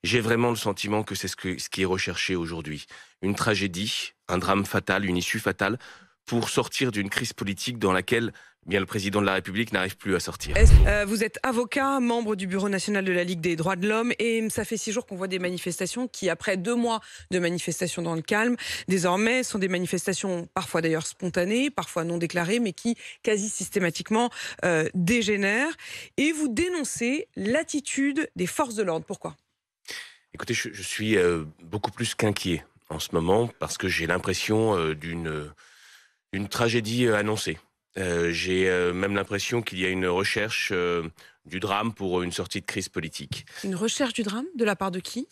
J'ai vraiment le sentiment que c'est ce qui est recherché aujourd'hui. Une tragédie, un drame fatal, une issue fatale pour sortir d'une crise politique dans laquelle bien le président de la République n'arrive plus à sortir. Vous êtes avocat, membre du Bureau national de la Ligue des droits de l'homme, et ça fait 6 jours qu'on voit des manifestations qui, après 2 mois de manifestations dans le calme, désormais sont des manifestations parfois d'ailleurs spontanées, parfois non déclarées, mais qui quasi systématiquement dégénèrent. Et vous dénoncez l'attitude des forces de l'ordre. Pourquoi? Écoutez, je suis beaucoup plus qu'inquiet en ce moment parce que j'ai l'impression d'une tragédie annoncée. J'ai même l'impression qu'il y a une recherche du drame pour une sortie de crise politique. Une recherche du drame de la part de qui?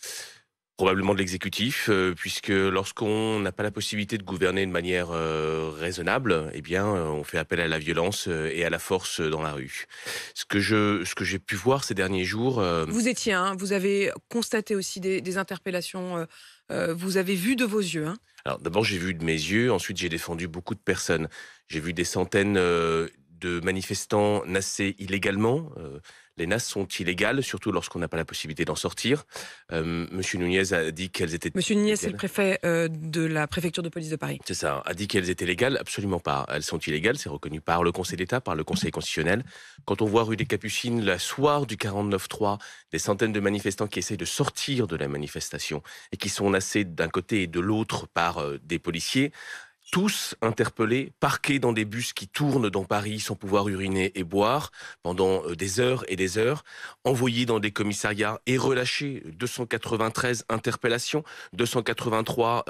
Probablement de l'exécutif, puisque lorsqu'on n'a pas la possibilité de gouverner de manière raisonnable, eh bien, on fait appel à la violence et à la force dans la rue. Ce que j'ai pu voir ces derniers jours, Vous étiez, hein, vous avez constaté aussi des interpellations, vous avez vu de vos yeux, hein. alors d'abord j'ai vu de mes yeux, ensuite j'ai défendu beaucoup de personnes. J'ai vu des centaines de manifestants nasser illégalement. Les nasses sont illégales, surtout lorsqu'on n'a pas la possibilité d'en sortir. Monsieur Nunez a dit qu'elles étaient Monsieur Nunez, c'est le légales. préfet de la préfecture de police de Paris. C'est ça, a dit qu'elles étaient légales, absolument pas. Elles sont illégales, c'est reconnu par le Conseil d'État, par le Conseil constitutionnel. Quand on voit rue des Capucines, le soir du 49-3, des centaines de manifestants qui essayent de sortir de la manifestation et qui sont nassés d'un côté et de l'autre par des policiers, tous interpellés, parqués dans des bus qui tournent dans Paris sans pouvoir uriner et boire pendant des heures et des heures, envoyés dans des commissariats et relâchés. 293 interpellations, 283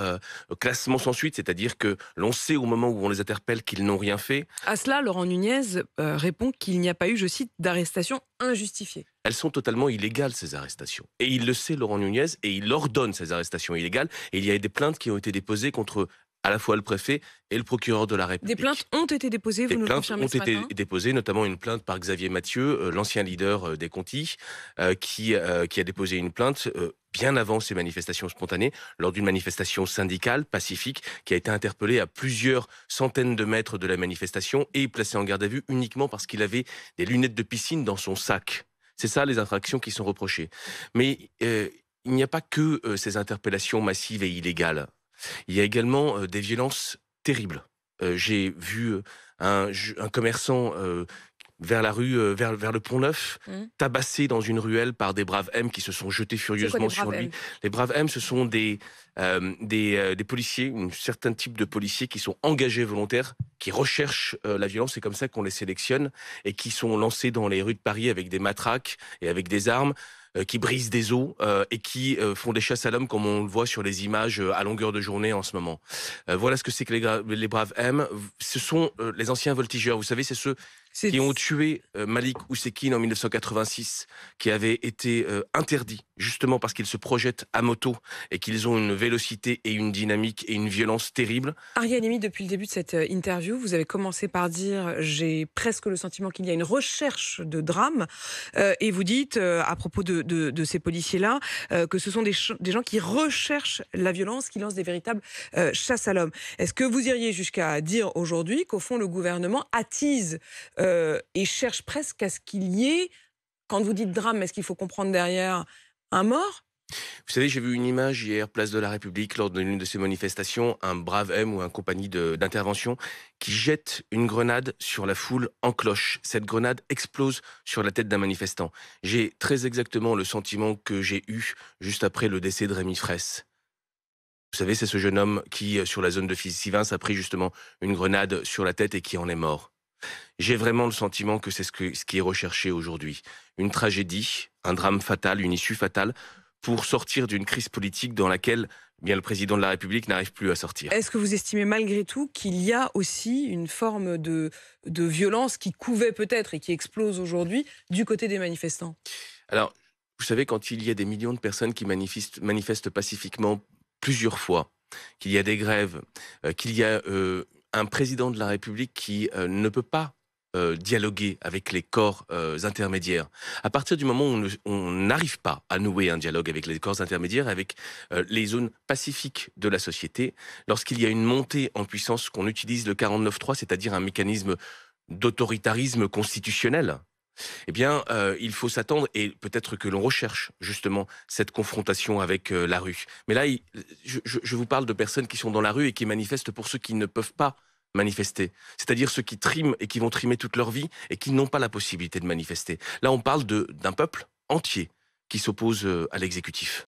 classements sans suite, c'est-à-dire que l'on sait au moment où on les interpelle qu'ils n'ont rien fait. À cela, Laurent Nunez répond qu'il n'y a pas eu, je cite, d'arrestation injustifiée. Elles sont totalement illégales, ces arrestations. Et il le sait, Laurent Nunez, et il ordonne ces arrestations illégales. Et il y a des plaintes qui ont été déposées contre à la fois le préfet et le procureur de la Des plaintes République. ont été déposées, Des vous nous le plaintes ont confirmez ce été matin? déposées, notamment une plainte par Xavier Mathieu, l'ancien leader des Conti, qui a déposé une plainte bien avant ces manifestations spontanées, lors d'une manifestation syndicale pacifique, qui a été interpellé à plusieurs centaines de mètres de la manifestation et placé en garde à vue uniquement parce qu'il avait des lunettes de piscine dans son sac. C'est ça les infractions qui sont reprochées. Mais il n'y a pas que ces interpellations massives et illégales. Il y a également des violences terribles. J'ai vu un commerçant vers la rue, vers le Pont-Neuf, Mmh. tabassé dans une ruelle par des braves M qui se sont jetés C'est quoi les furieusement sur braves lui. M? Les braves M, ce sont des policiers, un certain type de policiers qui sont engagés volontaires, qui recherchent la violence. C'est comme ça qu'on les sélectionne et qui sont lancés dans les rues de Paris avec des matraques et avec des armes. Qui brisent des os et qui font des chasses à l'homme comme on le voit sur les images à longueur de journée en ce moment. Voilà ce que c'est que les braves M. Ce sont les anciens voltigeurs. Vous savez, c'est ceux C'est qui ont tué Malik Oussekine en 1986, qui avait été interdit justement parce qu'ils se projettent à moto et qu'ils ont une vélocité et une dynamique et une violence terrible. Ariel Halimi, depuis le début de cette interview, vous avez commencé par dire j'ai presque le sentiment qu'il y a une recherche de drame, et vous dites à propos de ces policiers-là que ce sont des gens qui recherchent la violence, qui lancent des véritables chasses à l'homme. Est-ce que vous iriez jusqu'à dire aujourd'hui qu'au fond le gouvernement attise et cherche presque à ce qu'il y ait, quand vous dites drame, est-ce qu'il faut comprendre derrière un mort? Vous savez, j'ai vu une image hier, place de la République, lors d'une de ces manifestations, un brave M ou un compagnie d'intervention qui jette une grenade sur la foule en cloche. Cette grenade explose sur la tête d'un manifestant. J'ai très exactement le sentiment que j'ai eu juste après le décès de Rémi Fraisse. Vous savez, c'est ce jeune homme qui, sur la zone de Sivins, a pris justement une grenade sur la tête et qui en est mort. J'ai vraiment le sentiment que c'est ce qui est recherché aujourd'hui. Une tragédie, un drame fatal, une issue fatale pour sortir d'une crise politique dans laquelle bien le président de la République n'arrive plus à sortir. Est-ce que vous estimez malgré tout qu'il y a aussi une forme de violence qui couvait peut-être et qui explose aujourd'hui du côté des manifestants? Alors, vous savez, quand il y a des millions de personnes qui manifestent pacifiquement plusieurs fois, qu'il y a des grèves, qu'il y a un président de la République qui ne peut pas dialoguer avec les corps intermédiaires. À partir du moment où on n'arrive pas à nouer un dialogue avec les corps intermédiaires, avec les zones pacifiques de la société, lorsqu'il y a une montée en puissance qu'on utilise le 49.3, c'est-à-dire un mécanisme d'autoritarisme constitutionnel, Eh bien, il faut s'attendre et peut-être que l'on recherche justement cette confrontation avec, la rue. Mais là, je vous parle de personnes qui sont dans la rue et qui manifestent pour ceux qui ne peuvent pas manifester. C'est-à-dire ceux qui triment et qui vont trimer toute leur vie et qui n'ont pas la possibilité de manifester. Là, on parle d'un peuple entier qui s'oppose, à l'exécutif.